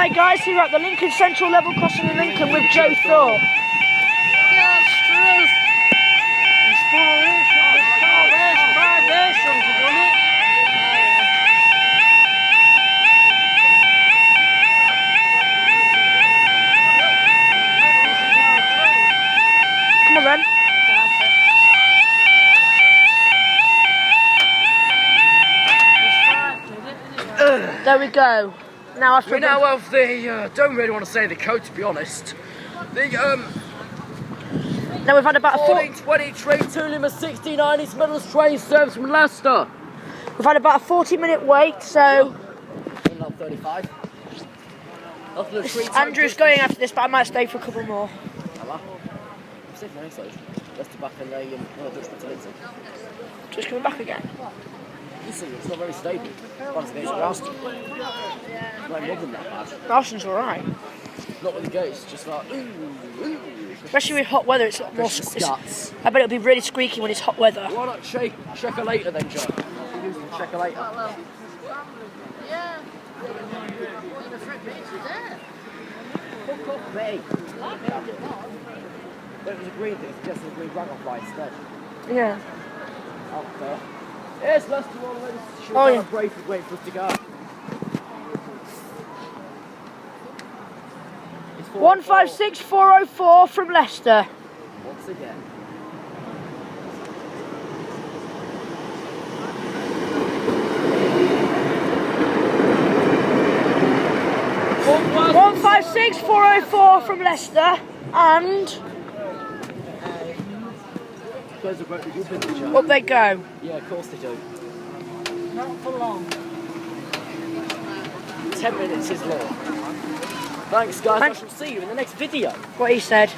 Hi guys, here at the Lincoln Central Level Crossing in Lincoln with Joe Thorpe. Come on then. There we go. Now we now have the, don't really want to say the code to be honest. The, now we've had about a 1420 train to Lima 69 East Midlands train service from Leicester. We've had about a 40-minute wait, so... 35. Andrew's going after this, but I might stay for a couple more. Leicester back in the, Just coming back again. It's not very stable. Once against Ralston. It's not more than that bad. Ralston's alright. Not with the gates, just like especially with hot weather, it's a lot more I bet it'll be really squeaky when it's hot weather. Why not check her later then, Joe? Check her later. Yeah. Fuck off me. It was a green thing, it's just a green dragonfly instead. Yeah. Up there. Here's Leicester already. Oh yeah. Wait for us to go. 156404 from Leicester. Once again. One 156404 from Leicester and up they go. Yeah, of course they do. Not for long. 10 minutes is long. Thanks guys, I shall see you in the next video. What he said.